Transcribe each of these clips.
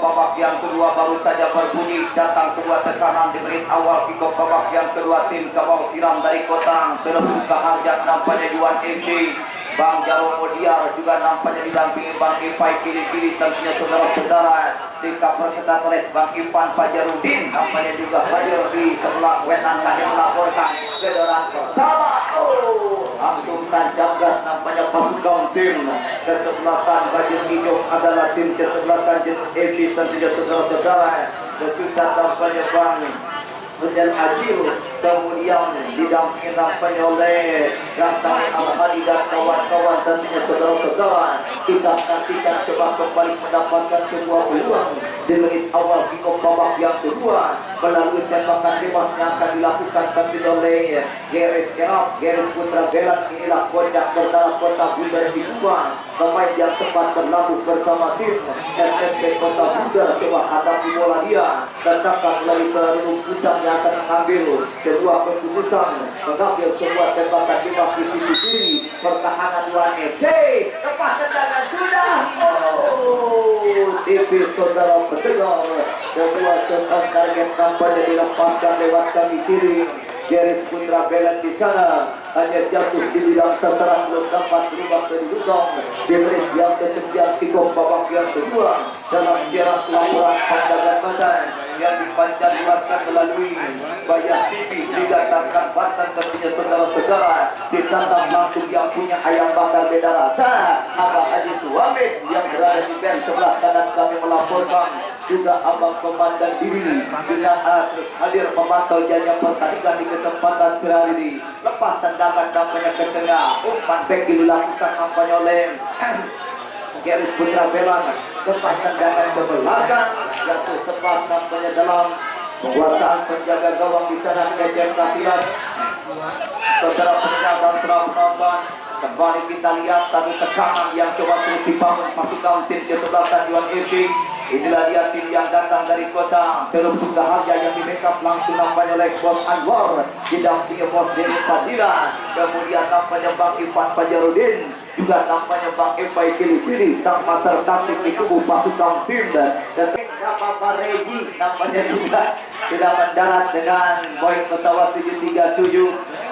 babak yang kedua baru saja berbunyi. Datang sebuah tekanan di menit awal kick-off babak yang kedua. Tim Kawang Siram dari Kota Teluk Sukaharja nampaknya Juan FC. Bang Jarwo Modiar juga nampaknya didampingi Bang Ifai kiri-kiri tentunya saudara-saudara. Dikaperketat oleh Bang Ivan Fajarudin, nampaknya juga hadir di sebelah wetan yang melaporkan kedoran pertama. Langsung tancap gas nampaknya pasukan tim kesebelasan baju hijau adalah tim kesebelasan Jenuh FC tentunya saudara-saudara. Kesudah nampaknya Bang Hujan Ajil, kemudian didampingi nampaknya oleh Rantang Al-Hadi dan kawan-kawan tentunya saudara-saudara. Kita nantikan coba kembali mendapatkan sebuah peluang di menit awal kick-off babak yang kedua melalui tembakan bebas yang akan dilakukan tentunya oleh Geres Erap, Geres Putra Belan. Inilah kocak berdarah Kota Bunda di Kubang, pemain yang sempat berlabuh bersama tim SSB Kota Bunda. Coba hadapi bola dia, tetapkan melalui peluru pusat yang akan mengambil sebuah keputusan mengambil sebuah tembakan bebas di sisi kiri pertahanan Juan FC. Lepas tendangan sudah tipis saudara pendengar, sebuah tembakan target nampaknya dilepaskan lewat kaki kiri. Geris Putra Belan di sana hanya jatuh di bidang sasaran, belum dapat berubah kedudukan di menit yang ke-9 kick-off babak yang kedua dalam sejarah laporan pandangan badan yang dipanjang luaskan melalui Bayar TV didatangkan Banten tentunya saudara-saudara. Ditantang langsung yang punya ayam bakar beda rasa Abang Haji Suamit yang berada di band sebelah kanan kami melaporkan juga Abang Komandan Diri dengan hadir memantau jalannya pertandingan di kesempatan sehari ini. Lepas tendangan nampaknya ke tengah, umpan back dilakukan nampaknya oleh Geris Putra Belan. Lepas tendangan ke belakang jatuh tepat nampaknya dalam penguasaan penjaga gawang di sana Kejem Kasihan. Saudara pendengar dan saudara penonton, kembali kita lihat satu tekanan yang coba terus dibangun pasukan tim kesebelasan Juan FC. Inilah dia tim yang datang dari Kota Teluk Sukaharja yang di backup langsung nampaknya oleh Bos Anwar, didampingi Bos Denny Fadila, kemudian nampaknya Bang Ivan Fajarudin, juga nampaknya Bang Ifai pilih-pilih sang pasar taktik di kubu pasukan tim. Dan Bapak Regi nampaknya juga sudah mendarat dengan Boeing pesawat 737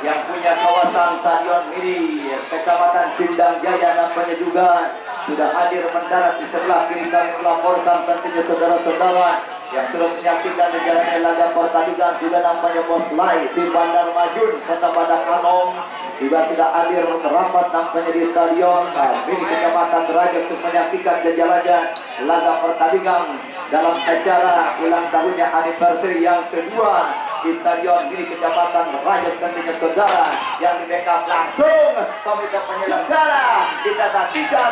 yang punya kawasan stadion ini Kecamatan Sindang Jaya, nampaknya juga sudah hadir mendarat di sebelah kiri kami melaporkan tentunya saudara-saudara yang terus menyaksikan jalannya laga pertandingan. Juga nampaknya Bos Lai si Bandar Majun Kota Badak Anom juga sudah hadir merapat nampaknya di stadion ini Kecamatan Derajat untuk menyaksikan jalannya laga pertandingan dalam acara ulang tahunnya anniversary yang kedua di stadion ini Kecamatan Derajat tentunya saudara, yang di backup langsung komite penyelenggara. Kita nantikan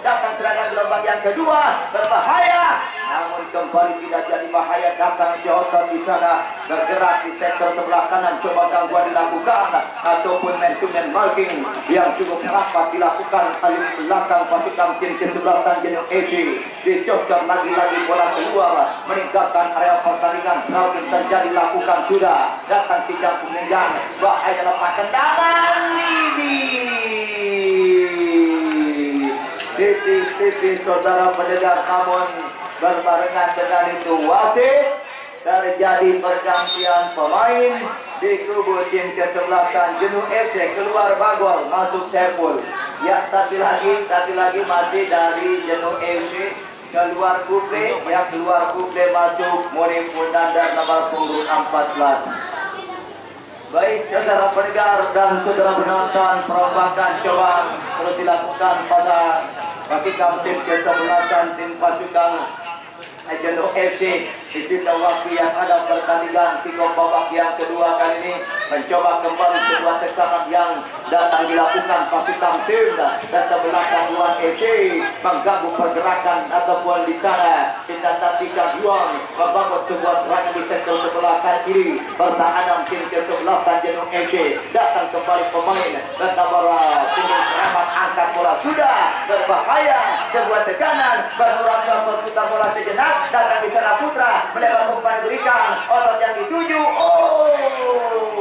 datang serangan gelombang yang kedua berbahaya, namun kembali tidak jadi bahaya. Datang si Otot di sana bergerak di sektor sebelah kanan, coba gangguan dilakukan ataupun man-to-man marking yang cukup rapat dilakukan oleh belakang pasukan tim kesebelasan Jenuh FC. Dicocok lagi-lagi bola keluar meninggalkan area pertandingan. Selalu terjadi lakukan sudah datang si Jangkung Nenjang, bahaya lepas tendangan ini tipis-tipis saudara pendengar, namun berbarengan dengan itu wasit terjadi pergantian pemain di kubu tim kesebelasan Jenuh FC. Keluar Bagol, masuk Saiful. Ya, satu lagi masih dari Jenuh FC. Keluar Kuble, yang keluar Kuble masuk Murim Pundandar nomor punggung 14. Baik saudara pendengar dan saudara penonton, perombakan coba terus dilakukan pada pasukan tim kesebelasan tim pasukan Jenuh FC. Di sisa waktu yang ada pertandingan kick-off babak yang kedua kali ini mencoba kembali sebuah tekanan yang datang dilakukan pasukan tim kesebelasan Juan FC mengganggu pergerakan ataupun di sana kita nantikan Juan membangun sebuah serangan di sektor sebelah kanan kiri pertahanan tim kesebelasan Jenuh FC. Datang kembali pemain dan nomor punggung Rahmat angkat bola sudah berbahaya, sebuah tekanan berurang berputar bola sejenak. Datang di sana Putra melebar umpan berikan Otot yang dituju.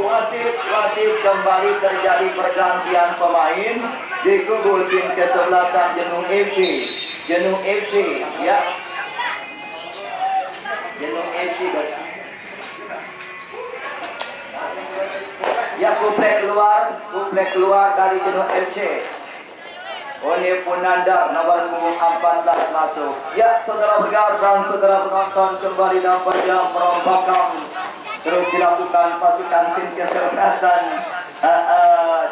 Wasit kembali terjadi pergantian pemain di kubu tim kesebelasan Jenuh FC. Jenuh FC ya FC. Ya kuplek keluar dari Jenuh FC. Oleh Punandar nomor punggung 14 masuk. Ya saudara pendengar dan saudara penonton, kembali nampaknya perombakan terus dilakukan pasukan tim kesehatan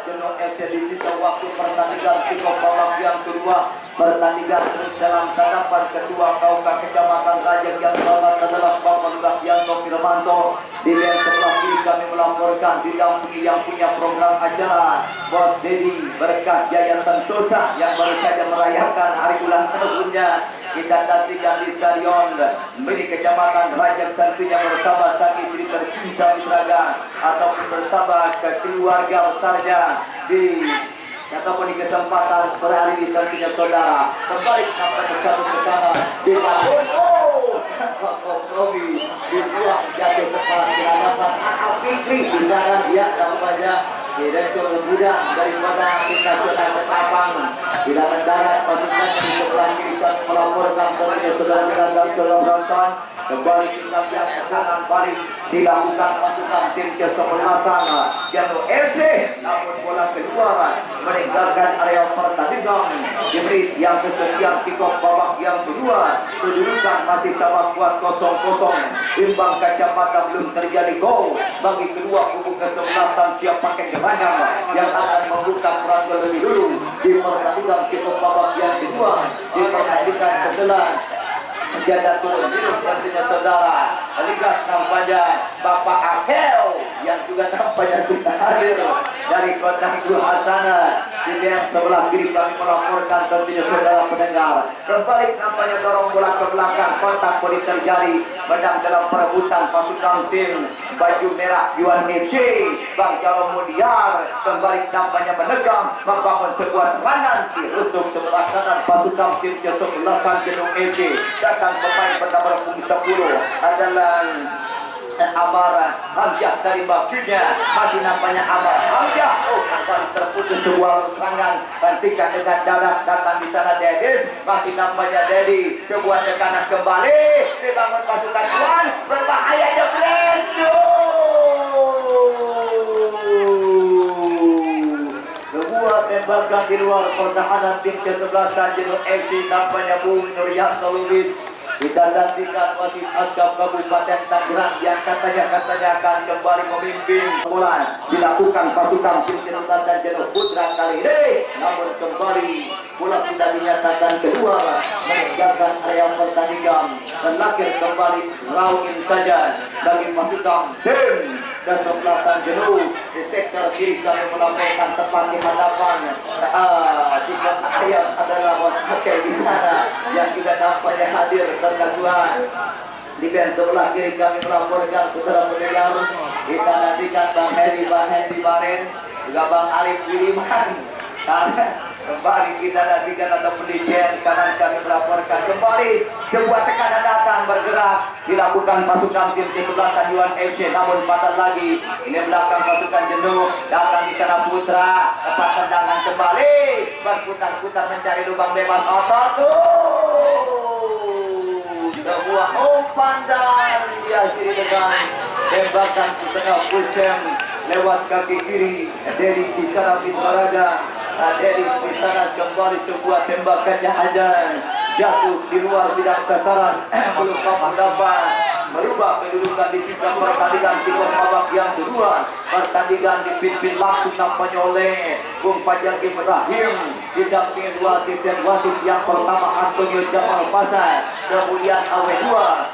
Jenuh FC di sisa waktu pertandingan kick-off babak yang kedua. Pertandingan terus dalam tatapan kedua Kauka Kecamatan Rajang yang selamat adalah Bapak Lukianto Firmanto. Di yang sebelah kiri kami melaporkan didampingi yang punya program acara Bos Dedi berkat Jaya Sentosa yang baru saja merayakan hari ulang tahunnya. Kita nantikan di Stadion milik Kecamatan Rajang, tentunya bersama sang istri tercinta Mitraga ataupun bersama keluarga besarnya di ataupun di kesempatan sore hari ini. Tentunya saudara kembali sampai ke satu tekanan di kompromi di buah jatuh tepat di hadapan Akal Fikri di sana dia tampaknya direktur muda daripada tim nasional Ketapang di dalam darat pasukan di sebelah kiri melaporkan tentunya saudara dan saudara penonton. Kembali siap ke kanan balik dilakukan pasukan tim kesebelasan Jenuh FC, namun bola keluar meninggalkan area pertandingan. Diberi yang kesekian kick-off babak yang kedua, kedudukan masih sama kuat 0-0. Imbang kacamata belum terjadi gol bagi kedua kubu kesebelasan. Siap pakai kemenangan yang akan membuka peran lebih dulu di pertandingan kick-off babak yang kedua. Diperhatikan setelah menjaga turun tentunya saudara. Lihat nampaknya Bapak Akel yang juga nampaknya sudah hadir dari kota Gua sana. Di yang sebelah kiri kami melaporkan tentunya saudara pendengar. Kembali nampaknya dorong bola ke belakang, kontak boleh terjadi menang dalam perebutan pasukan tim baju merah Yuan FC. Bang Jaro Mudiar kembali nampaknya menegang membangun sebuah serangan di rusuk sebelah kanan pasukan tim kesebelasan Jenuh FC. Datang pemain pertama punggung 10 adalah Amar Hamzah dari bajunya, masih nampaknya Amar Hamzah. Oh, kembali terputus sebuah serangan. Hentikan dengan darat, datang di sana Dedis, masih nampaknya Dedi. Sebuah tekanan kembali dibangun pasukan Yuan, berbahaya Jeblendo. Sebuah tembakan di luar pertahanan tim kesebelasan Jenuh FC, nampaknya Bung Nuryanto Lubis. Kita nantikan wasit Askap Kabupaten Tangerang yang katanya akan kembali memimpin bola. Dilakukan pasukan tim kesebelasan Jenuh Putra kali ini, namun kembali bola sudah dinyatakan keluar meninggalkan area pertandingan dan lahir kembali rawin saja bagi pasukan tim kesebelasan Jenuh. Di sektor kiri kami melaporkan tepat di hadapan jika ayam adalah Bos Akeh di sana yang juga nampaknya hadir tergangguan. Di band sebelah kiri kami melaporkan saudara pendengar. Kita nantikan Bang Hendi Baren juga Bang Alif Wiliman. Kembali kita nantikan atau pendidikan kanan kami melaporkan kembali sebuah tekanan datang bergerak dilakukan pasukan tim kesebelasan Yuan FC, namun patah lagi ini belakang pasukan Jenuh. Datang di sana Putra, tempat tendangan kembali berputar-putar mencari lubang bebas otot. Sebuah umpan dan diakhiri dengan tembakan setengah pusing lewat kaki kiri dari Kisara Mitraga. Dari sana kembali sebuah tembakannya aja jatuh di luar bidang sasaran. Belum mampu dapat merubah kedudukan di sisa pertandingan kick-off babak yang kedua. Pertandingan dipimpin langsung nampaknya oleh Bung Fajar Ibrahim didampingi wasit yang pertama Antonio Jamal Pasar, kemudian AW2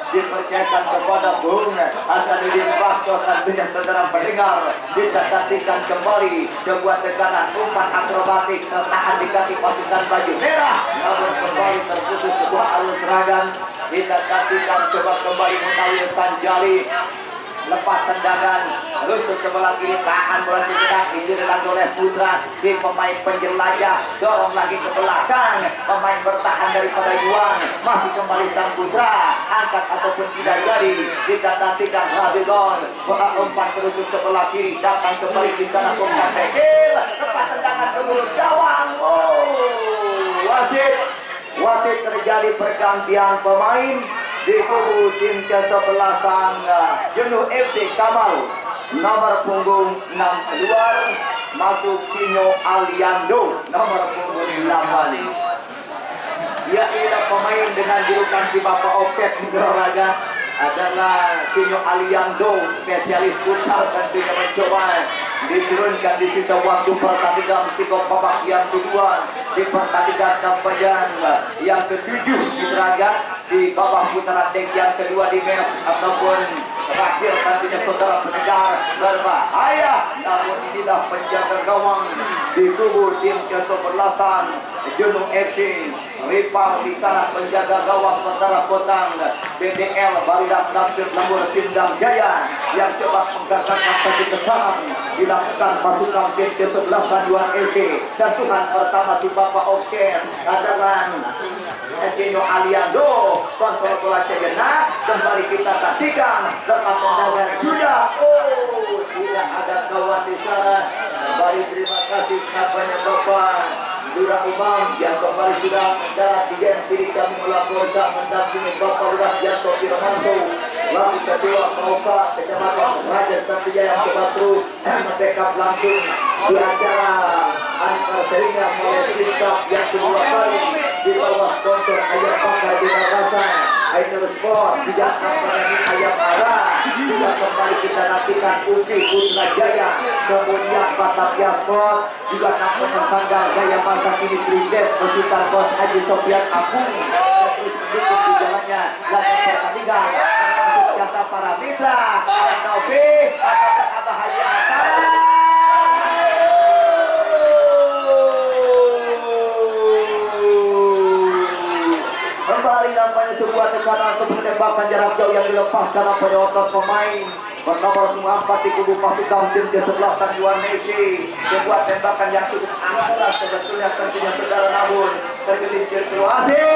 dipercayakan kepada Bung Hasanuddin Bakso. Tentunya saudara pendengar ditetapkan kembali sebuah tekanan umpan akrobatik tertahan di kaki pasukan baju merah, namun kembali terputus sebuah alur serangan. Kita nantikan coba kembali Munawir Sanjali lepas tendangan rusuk sebelah kiri, tahan bola tidak dilakukan oleh Putra. Si pemain penjelajah dorong lagi ke belakang, pemain bertahan daripada Yuan, masih kembali sang Putra angkat ataupun tidak jadi. Kita nantikan Rabidon bola umpan rusuk sebelah kiri, datang kembali di sana Bongkar Tekil lepas tendangan ke mulut gawang. Wasit terjadi pergantian pemain. di kubu tim kesebelasan Jenuh FC Kamal nomor punggung 6 keluar masuk Sinyo Aliando nomor punggung 8. Ia ialah pemain dengan julukan si Bapak Oket di olahraga adalah Sinyo Aliando, spesialis futsal, tentunya mencoba diturunkan di sisa waktu pertandingan kickoff babak yang kedua di pertandingan kampanyan yang ketujuh di Draga di babak putaran dek yang kedua di match ataupun terakhir tentunya saudara pendengar berbahaya. Namun inilah penjaga gawang di kubu tim kesebelasan Jenuh FC. Ripang di sana penjaga gawang Tentara Kotang BDL Baridak Dampir Lembur Sindang Jaya yang coba menggagalkan satu kesalahan dilakukan pasukan tim kesebelasan Yuan FC. Sentuhan pertama si Bapak Oke adalah Sinyo Aliando. Kontrol bola sejenak, kembali kita saksikan serta tendangan sudah. Oh, tidak ada kawan di sana. Kembali terima kasih kepada Bapak Lurah Umam yang kembali sudah mendarat di game kiri kami melaporkan mendampingi Bapak Lurah Janto Firmanto lalu ketua Kauka Kecamatan Raja Satria yang coba terus membackup langsung di acara anniversary-nya mulai Cup yang kedua kali di bawah sponsor Ayam Bakar di Rasa Ainer Sport tidak mempunyai Ayam Arah. Juga kembali kita nantikan Uci Putra Jaya, kemudian Batavia Sport, juga nampaknya Sanggar Jaya masa kini Trinidad Pasukan Bos Haji Sofian Agung terus mendukung di jalannya laga pertandingan termasuk jasa para mitra Novi ataupun Abah Haji Atas. Kembali nampaknya sebuah tekanan untuk menembakkan jarak jauh yang dilepaskan nampaknya otot pemain bernomor 4 di kubu pasukan tim kesebelasan Yuan FC. Sebuah tembakan yang cukup akurat sebetulnya tentunya saudara, namun tergelincir Kroasia.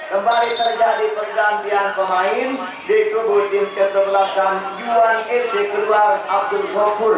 Kembali terjadi pergantian pemain di kubu tim kesebelasan Yuan FC. Keluar Abdul Ghafur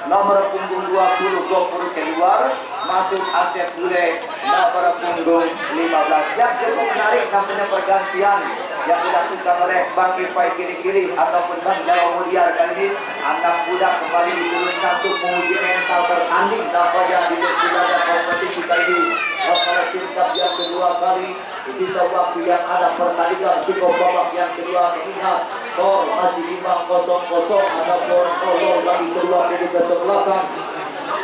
nomor punggung 20 Ghafur keluar, masuk Asep Dule nomor punggung 15. Yang cukup menarik tampaknya pergantian yang dilakukan oleh Bang Ipai kiri-kiri ataupun Bang Jawa Mulyar kali ini. Anak muda kembali diturunkan untuk menguji mental bertanding tampaknya di berbagai kompetisi kali ini. Pada tingkat yang kedua kali di sisa waktu yang ada pertandingan kickoff babak yang kedua mengingat skor masih 5-0 ataupun gol bagi kedua kubu kesebelasan.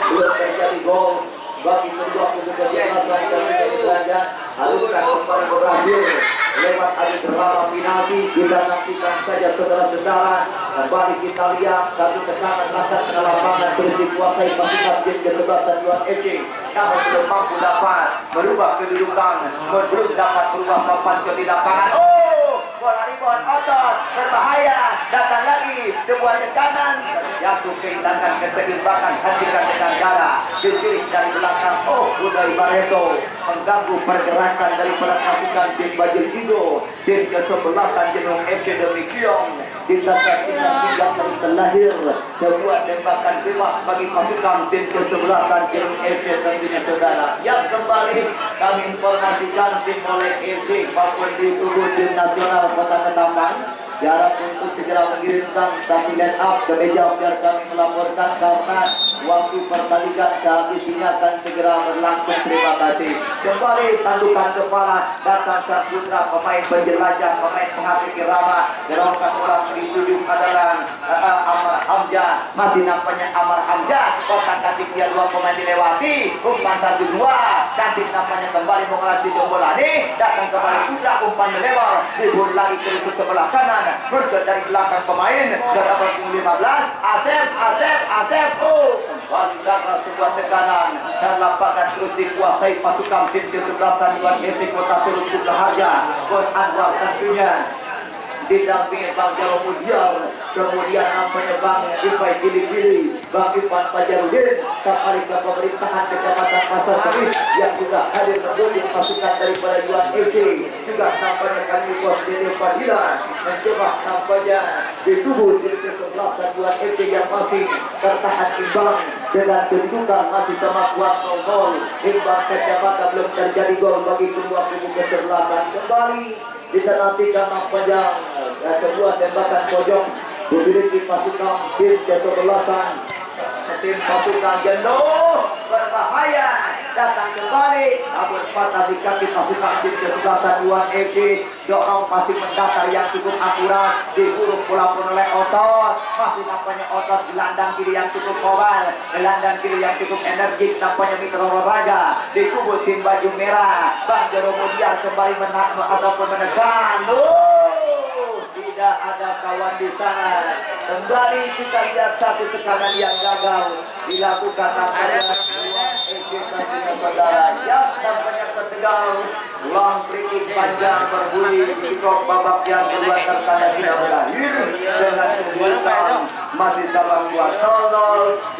Belum terjadi gol bagi kedua kubu kesebelasan dari Raja. Haruskah kembali berakhir lewat adu drama penalti? Kita nantikan saja saudara-saudara. Kembali kita lihat satu kesangan lantas ke lapangan terus dikuasai pasukan tim kesebelasan Yuan FC. Namun belum mampu dapat merubah kedudukan, belum dapat merubah papan ke di lapangan. Oh, bola rebound otot berbahaya, datang lagi sebuah tekanan yang kehilangan keseimbangan, hentikan dengan darah diri dari belakang. Oh, Budai Barreto mengganggu pergerakan daripada pasukan tim Bajul Indo. Tim kesebelasan Jenuh FC demikian kita saksikan yang terlahir sebuah tembakan bebas bagi pasukan tim kesebelasan Jenuh FC tentunya saudara. Yang kembali kami informasikan tim oleh FC maupun di tubuh tim nasional Kota Ketapang jarak untuk segera mengirimkan satu line up ke meja biar kami melaporkan karena waktu pertandingan saat isinya akan segera berlangsung. Terima kasih. Kembali tandukan kepala datang sang putra pemain penjelajah, pemain penghapus irama. Gerongkan ulang di tujuh adalah Amar Hamzah. Masih nampaknya Amar Hamzah. Kotak cantik dia dua pemain dilewati. Umpan 1-2. Cantik nampaknya kembali mengelatih bola ini. Datang kembali putra umpan melebar. Dibur lagi ke sebelah kanan. Berjaya dari belakang pemain dan nomor 15 Asep. Oh, kembali datang sebuah tekanan dan lapangan terus dikuasai pasukan tim kesebelasan Yuan FC Kota Turut Sukaharja. Bos Anwar tentunya didampingi Bang Jawa Mulyar, kemudian nampaknya Bang Ipai kiri-kiri Bang Ivan Fajarudin, Kapolda Pemerintahan Kecamatan Pasar Kemis yang juga hadir mendukung pasukan daripada Yuan FC. Juga nampaknya kami Bos Dede Fadilan mencoba nampaknya di tubuh di ke-11 dan Yuan FC yang masih tertahan imbang dengan kedudukan masih sama kuat 0-0. Imbang kecamatan belum terjadi gol bagi kedua kubu kesebelasan. Kembali bisa nantikan nampaknya sebuah tembakan pojok memiliki pasukan tim kesebelasan. Tim pasukan Jenuh berbahaya datang kembali, namun patah di kaki pasukan tim kesebelasan Yuan FC. Dorong masih mendatar yang cukup akurat, diburuk pula pun oleh Otot. Masih nampaknya Otot gelandang kiri yang cukup kobal, gelandang kiri yang cukup energik nampaknya Mitra Olahraga di kubu tim baju merah. Bang Jero Mudiar kembali menak ataupun menekan. Tidak ada kawan di sana. Kembali kita lihat satu tekanan yang gagal dilakukan nampaknya saudara yang nampaknya tertegal. Ulang free panjang berbunyi kick-off babak yang kedua tertanda tidak berakhir dengan kedudukan masih sama kuat 0-0.